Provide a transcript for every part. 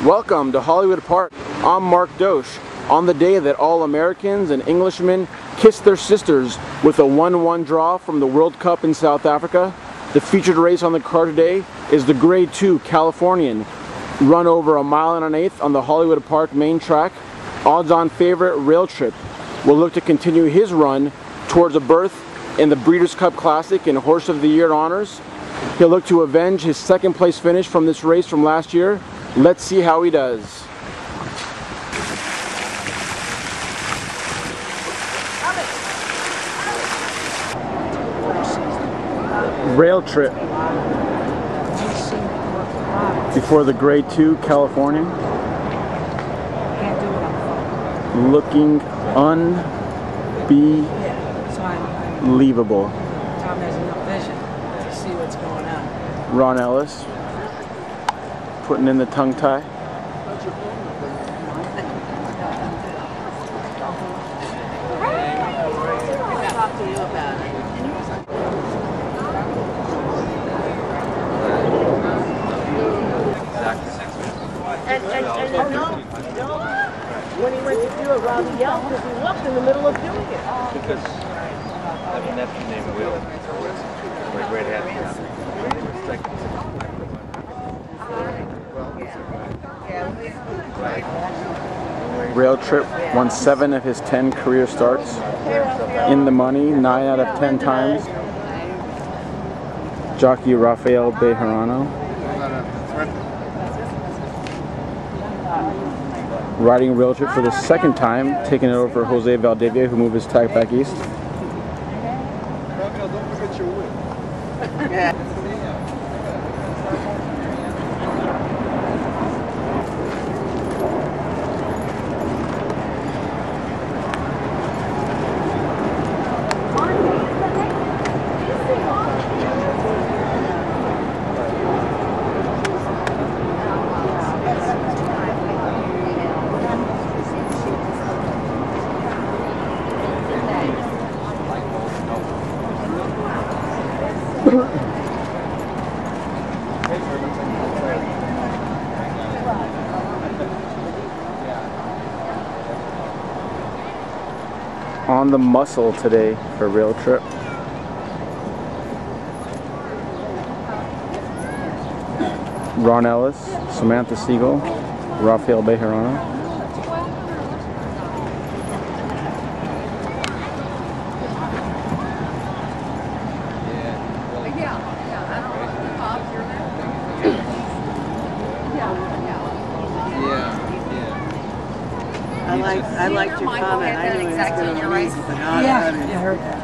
Welcome to Hollywood Park. I'm Mark Dosh. On the day that all Americans and Englishmen kissed their sisters with a 1-1 draw from the World Cup in South Africa, the featured race on the card today is the Grade 2 Californian, run over 1.1 miles on the Hollywood Park main track. Odds-on favorite Rail Trip will look to continue his run towards a berth in the Breeders' Cup Classic and Horse of the Year honors. He'll look to avenge his second place finish from this race from last year. Let's see how he does. Rail Trip before the Grade 2 Californian, looking unbelievable. Tom has enough vision to see what's going on. Ron Ellis putting in the tongue tie. Talk to you about it. And when he went to do it, Robbie yelled because he walked in the middle of doing it. Because I have a nephew named Will. My great happy. Rail Trip won 7 of his 10 career starts. In the money 9 out of 10 times. Jockey Rafael Bejarano riding Rail Trip for the second time, taking it over Jose Valdivia, who moved his tag back east. On the muscle today for Rail Trip. Ron Ellis, Samantha Siegel, Rafael Bejarano. I liked your comment. I knew exactly what you're right. Yeah, I heard that.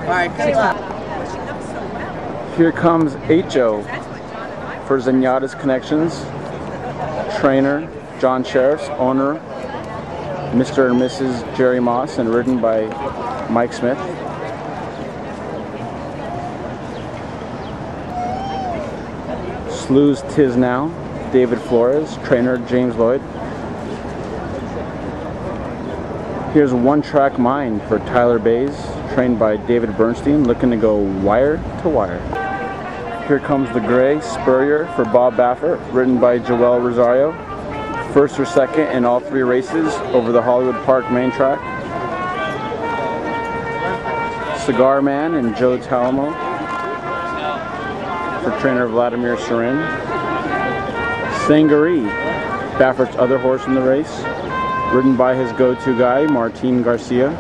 All right, good luck. Here comes H.O. for Zenyatta's Connections. Trainer John Sheriffs, owner Mr. and Mrs. Jerry Moss, and ridden by Mike Smith. Slews Tis Now, David Flores, trainer James Lloyd. Here's One Track Mind for Tyler Bays, trained by David Bernstein, looking to go wire to wire. Here comes the Gray Spurrier for Bob Baffert, ridden by Joel Rosario. First or second in all 3 races over the Hollywood Park main track. Cigar Man and Joe Talamo for trainer Vladimir Serin. Sangaree, Baffert's other horse in the race, ridden by his go-to guy, Martin Garcia.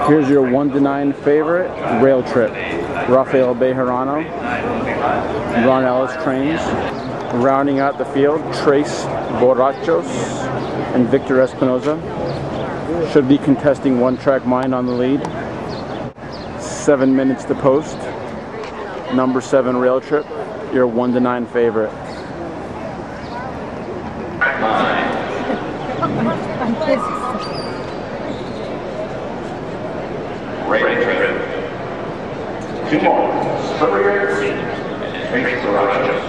Here's your 1-9 favorite, Rail Trip. Rafael Bejarano, Ron Ellis trains. Rounding out the field, Trace Borrachos and Victor Espinoza. Should be contesting One Track Mind on the lead. 7 minutes to post. Number 7 Rail Trip, your 1-9 favorite. Rail Trip. 2 more. Spurrier and Trace Borrachos.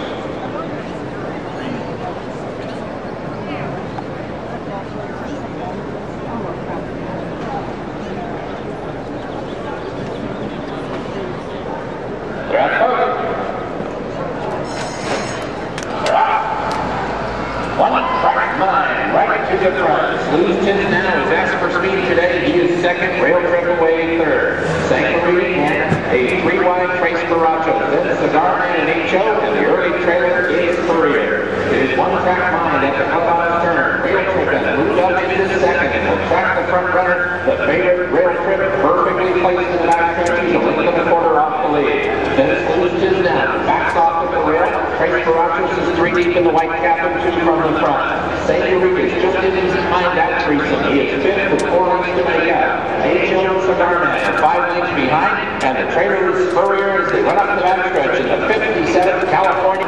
mind, right to the front. Lewiston now is asked for speed today. He is second, Rail Trip away third. St. Marie and a 3-wide Trace Baracho. Then Cigar Man and H.O. and the early trailer is Courier. It is one-track mind at the clubhouse turn. Rail Trip has moved up into second and will track the front runner. The favorite Rail Trip perfectly placed in the back stretch. He's a length and a quarter off the lead. Then it's Lewiston now. Backs off at the rail. Trace Baracho is 3 deep in the white cap and 2 from the front. St. Marie is just in his behind that threesome. He is fifth with 4 lengths to make out. H.O. and Cigar Man are 5 lengths behind, and the trailer is Spurrier as they run up the backstretch in the 57th California.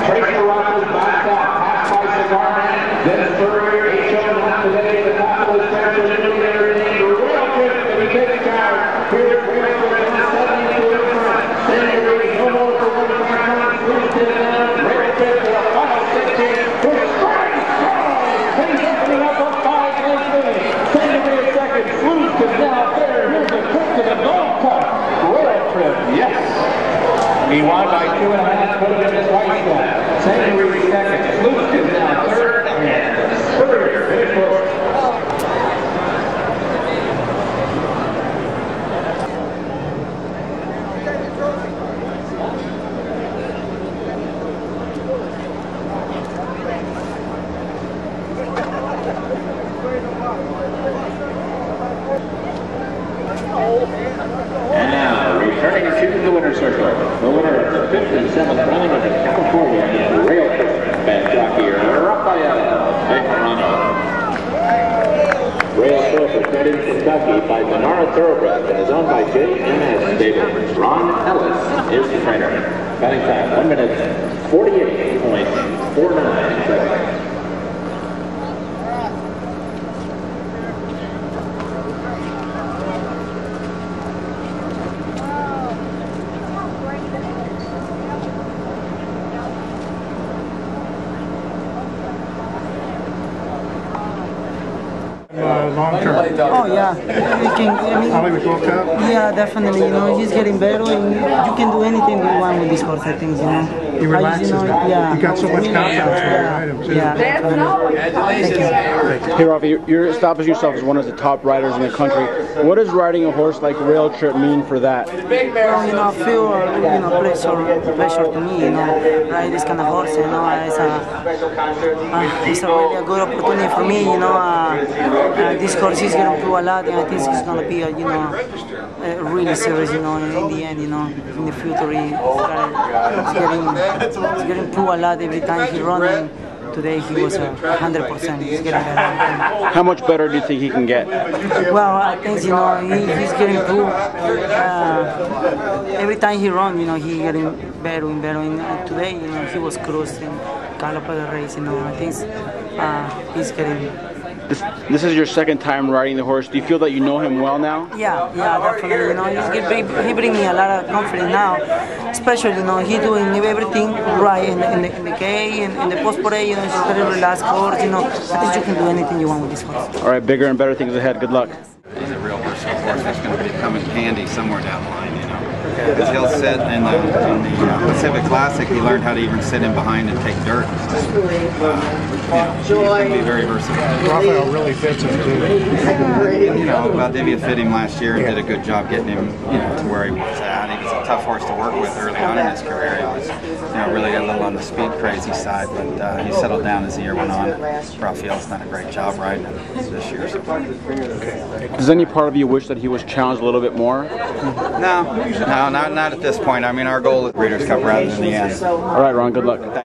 Trace Baracho is backed out, passed by Cigar Man, then Spurrier, H.O. not today, the top of the stretch, and nearly everything. The Rail Trip, and he takes charge. Here's Rail Trip, and 72 in front. St. Marie, no more for 1 back on. Lewiston down. Rail Trip to the final 16. We're starting strong. He's opening up a 5 length lead. St. Marie is second. Lewiston now third. Here's a trip to the gold cup. Rail Trip, yes. He won by 2.5, put him in his white flag. St. Marie second. Lewiston now third. And Spurrier finished fourth. And now, returning to the winner's circle, the winner of the 57th running of the Californian Rail Trip. Bad jockey, Raphael Bejarano. Rail Trip is bred in Kentucky by Menara Thoroughbred and is owned by J.M.S. Stable. Ron Ellis is the trainer. Batting time, 1 minute 48.49 seconds. Long term. Oh yeah, we can. I mean, Hollywood Gold Cup. yeah, definitely. You know, he's getting better, and you can do anything you want with this horse. I think, you know. He relaxes. You know, yeah. You got so much confidence when you ride him too. Yeah, definitely. Hey Rafi, you're established yourself as one of the top riders in the country. What does riding a horse like Rail Trip mean for that? Well, you know, I feel pleasure to me. You know, ride this kind of horse. You know, it's a really good opportunity for me. You know, this horse is going to prove a lot, and I think it's going to be, you know, really serious. You know, in the end, you know, in the future, he's getting prove a lot every time he runs. Today he was 100%. He's getting better. How much better do you think he can get? Well, I think, you know, he's getting through. Every time he runs, you know, he's getting better and better. And today, you know, he was cruising, gallop the race. You know, I think he's getting. This is your second time riding the horse. Do you feel that you know him well now? Yeah, definitely. You know, he brings me a lot of confidence now. Especially, you know, he doing everything right in the gate and in the post parade. You know, he's a very relaxed horse. You know, I think you can do anything you want with this horse. All right, bigger and better things ahead. Good luck. He's a real versatile horse that's going to become a candy somewhere down the line, you know. Because he'll sit in the Pacific Classic, he learned how to even sit in behind and take dirt. So, you know, he can be very versatile. Raphael really fits him too. You know, Valdivia fit him last year and did a good job getting him, you know, to where he was at. He was a tough horse to work with early on in his career. He was, you know, really a little on the speed crazy side, but he settled down as the year went on. Raphael's done a great job riding him this year. So. Does any part of you wish that he was challenged a little bit more? No, not at this point. I mean, our goal is Breeders' Cup rather than the end. All right, Ron, good luck.